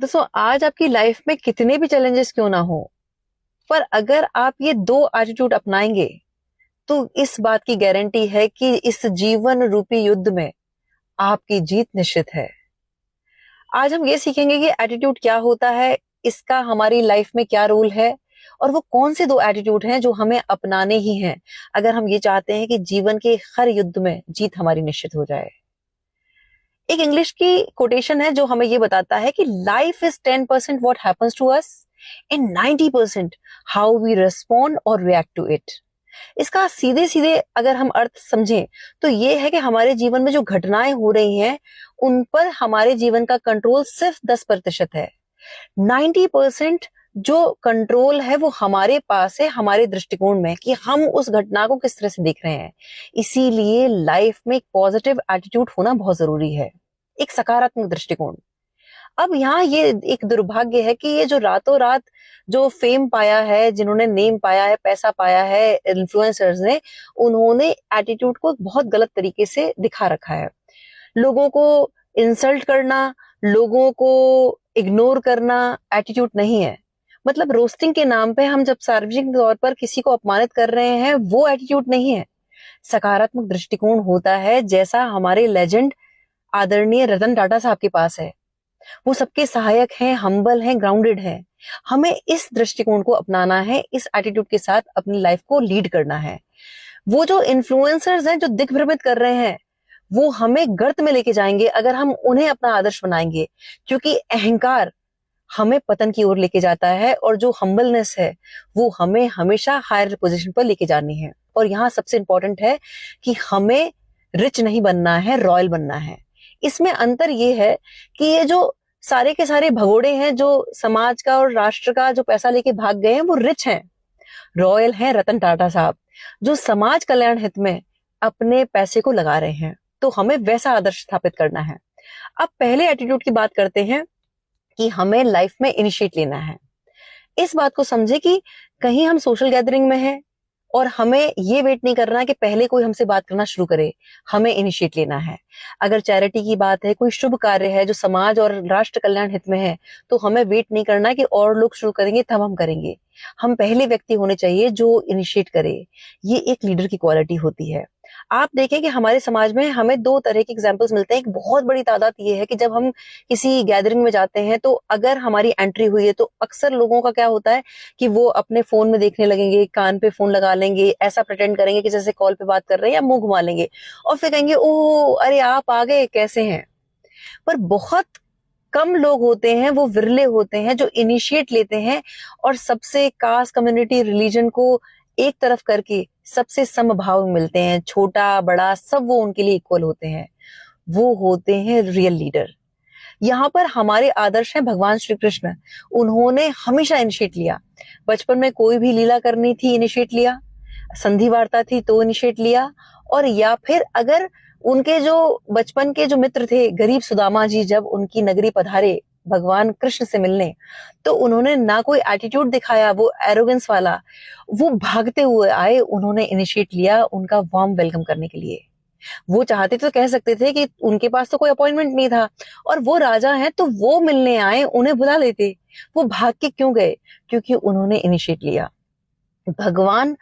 दोस्तों, आज आपकी लाइफ में कितने भी चैलेंजेस क्यों ना हो, पर अगर आप ये दो एटीट्यूड अपनाएंगे तो इस बात की गारंटी है कि इस जीवन रूपी युद्ध में आपकी जीत निश्चित है। आज हम ये सीखेंगे कि एटीट्यूड क्या होता है, इसका हमारी लाइफ में क्या रोल है, और वो कौन से दो एटीट्यूड हैं जो हमें अपनाने ही हैं अगर हम ये चाहते हैं कि जीवन के हर युद्ध में जीत हमारी निश्चित हो जाए। एक इंग्लिश की कोटेशन है जो हमें ये बताता है कि life is 10% what happens to us and 90% how we respond और रिएक्ट टू इट। इसका सीधे सीधे अगर हम अर्थ समझें तो ये है कि हमारे जीवन में जो घटनाएं हो रही हैं उन पर हमारे जीवन का कंट्रोल सिर्फ 10% है। 90% जो कंट्रोल है वो हमारे पास है, हमारे दृष्टिकोण में, कि हम उस घटना को किस तरह से देख रहे हैं। इसीलिए लाइफ में एक पॉजिटिव एटीट्यूड होना बहुत जरूरी है, एक सकारात्मक दृष्टिकोण। अब यहाँ ये एक दुर्भाग्य है कि ये जो रातों रात जो फेम पाया है, जिन्होंने नेम पाया है, पैसा पाया है, इन्फ्लुएंसर्स ने, उन्होंने एटीट्यूड को बहुत गलत तरीके से दिखा रखा है। लोगों को इंसल्ट करना, लोगों को इग्नोर करना एटीट्यूड नहीं है। मतलब रोस्टिंग के नाम पे हम जब सार्वजनिक तौर पर किसी को अपमानित कर रहे हैं, वो एटीट्यूड नहीं है। सकारात्मक दृष्टिकोण होता है जैसा हमारे लेजेंड आदरणीय रतन टाटा साहब के पास है। वो सबके सहायक हैं, हम्बल हैं, ग्राउंडेड हैं। हमें इस दृष्टिकोण को अपनाना है, इस एटीट्यूड के साथ अपनी लाइफ को लीड करना है। वो जो इन्फ्लुएंसर्स हैं जो दिग्भ्रमित कर रहे हैं, वो हमें गर्त में लेके जाएंगे अगर हम उन्हें अपना आदर्श बनाएंगे, क्योंकि अहंकार हमें पतन की ओर लेके जाता है और जो हम्बलनेस है वो हमें हमेशा हायर पोजीशन पर लेके जानी है। और यहाँ सबसे इंपॉर्टेंट है कि हमें रिच नहीं बनना है, रॉयल बनना है। इसमें अंतर ये है कि ये जो सारे के सारे भगोड़े हैं जो समाज का और राष्ट्र का जो पैसा लेके भाग गए हैं, वो रिच हैं, रॉयल हैं रतन टाटा साहब, जो समाज कल्याण हित में अपने पैसे को लगा रहे हैं। तो हमें वैसा आदर्श स्थापित करना है। अब पहले एटीट्यूड की बात करते हैं कि हमें लाइफ में इनिशिएट लेना है। इस बात को समझे कि कहीं हम सोशल गैदरिंग में हैं और हमें ये वेट नहीं करना है कि पहले कोई हमसे बात करना शुरू करे, हमें इनिशिएट लेना है। अगर चैरिटी की बात है, कोई शुभ कार्य है जो समाज और राष्ट्र कल्याण हित में है, तो हमें वेट नहीं करना है कि और लोग शुरू करेंगे तब हम करेंगे। हम पहले व्यक्ति होने चाहिए जो इनिशिएट करे। ये एक लीडर की क्वालिटी होती है। आप देखें कि हमारे समाज में हमें दो तरह के एग्जाम्पल्स मिलते हैं। एक बहुत बड़ी तादाद ये है कि जब हम किसी गैदरिंग में जाते हैं तो अगर हमारी एंट्री हुई है तो अक्सर लोगों का क्या होता है कि वो अपने फोन में देखने लगेंगे, कान पे फोन लगा लेंगे, ऐसा प्रिटेंड करेंगे कि जैसे कॉल पे बात कर रहे हैं, या मुंह घुमा लेंगे और फिर कहेंगे ओह अरे आप आ गए, कैसे हैं। पर बहुत कम लोग होते हैं, वो विरले होते हैं जो इनिशिएट लेते हैं और सबसे कास्ट, कम्युनिटी, रिलीजन को एक तरफ करके सबसे समभाव में मिलते हैं। छोटा बड़ा सब वो उनके लिए इक्वल होते हैं। वो होते हैं रियल लीडर। यहाँ पर हमारे आदर्श हैं भगवान श्री कृष्ण। उन्होंने हमेशा इनिशिएट लिया। बचपन में कोई भी लीला करनी थी, इनिशिएट लिया। संधि वार्ता थी तो इनिशिएट लिया। और या फिर अगर उनके जो बचपन के जो मित्र थे गरीब सुदामा जी, जब उनकी नगरी पधारे भगवान कृष्ण से मिलने, तो उन्होंने ना कोई एटीट्यूड दिखाया वो एरोगेंस वाला, वो भागते हुए आए, उन्होंने इनिशिएट लिया उनका वार्म वेलकम करने के लिए। वो चाहते तो कह सकते थे कि उनके पास तो कोई अपॉइंटमेंट नहीं था और वो राजा हैं तो वो मिलने आए, उन्हें बुला लेते। वो भाग के क्यों गए? क्योंकि उन्होंने इनिशिएट लिया। भगवान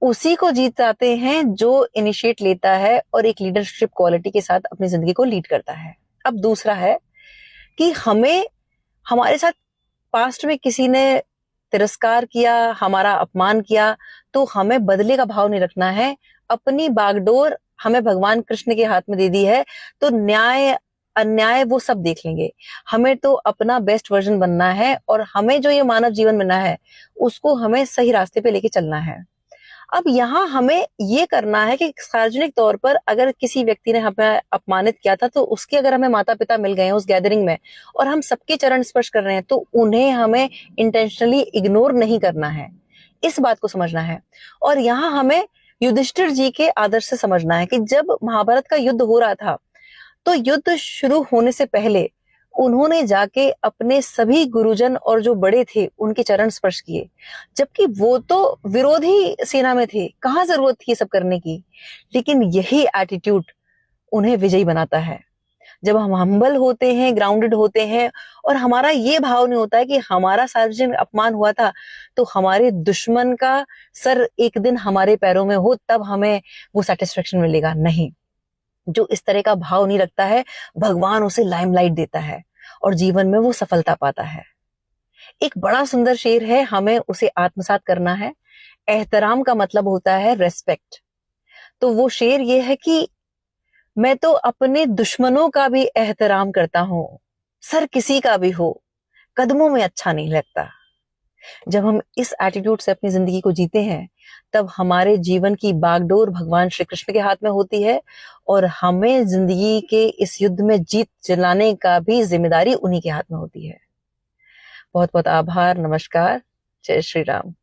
उसी को जीत जाते हैं जो इनिशिएट लेता है और एक लीडरशिप क्वालिटी के साथ अपनी जिंदगी को लीड करता है। अब दूसरा है कि हमें, हमारे साथ पास्ट में किसी ने तिरस्कार किया, हमारा अपमान किया, तो हमें बदले का भाव नहीं रखना है। अपनी बागडोर हमें भगवान कृष्ण के हाथ में दे दी है, तो न्याय अन्याय वो सब देख लेंगे। हमें तो अपना बेस्ट वर्जन बनना है और हमें जो ये मानव जीवन मिला है उसको हमें सही रास्ते पे लेके चलना है। अब यहाँ हमें ये करना है कि सार्वजनिक तौर पर अगर किसी व्यक्ति ने हमें अपमानित किया था तो उसके अगर हमें माता पिता मिल गए हैं उस गैदरिंग में और हम सबके चरण स्पर्श कर रहे हैं, तो उन्हें हमें इंटेंशनली इग्नोर नहीं करना है। इस बात को समझना है। और यहाँ हमें युधिष्ठिर जी के आदर्श से समझना है कि जब महाभारत का युद्ध हो रहा था तो युद्ध शुरू होने से पहले उन्होंने जाके अपने सभी गुरुजन और जो बड़े थे उनके चरण स्पर्श किए, जबकि वो तो विरोधी सेना में थे, कहाँ जरूरत थी ये सब करने की। लेकिन यही एटीट्यूड उन्हें विजयी बनाता है। जब हम हम्बल होते हैं, ग्राउंडेड होते हैं और हमारा ये भाव नहीं होता है कि हमारा सार्वजनिक अपमान हुआ था तो हमारे दुश्मन का सर एक दिन हमारे पैरों में हो तब हमें वो सेटिस्फेक्शन मिलेगा, नहीं। जो इस तरह का भाव नहीं रखता है, भगवान उसे लाइमलाइट देता है और जीवन में वो सफलता पाता है। एक बड़ा सुंदर शेर है, हमें उसे आत्मसात करना है। एहतराम का मतलब होता है रेस्पेक्ट। तो वो शेर ये है कि मैं तो अपने दुश्मनों का भी एहतराम करता हूं, सर किसी का भी हो, कदमों में अच्छा नहीं लगता। जब हम इस एटीट्यूड से अपनी जिंदगी को जीते हैं, तब हमारे जीवन की बागडोर भगवान श्री कृष्ण के हाथ में होती है और हमें जिंदगी के इस युद्ध में जीत दिलाने का भी जिम्मेदारी उन्हीं के हाथ में होती है। बहुत बहुत आभार, नमस्कार, जय श्री राम।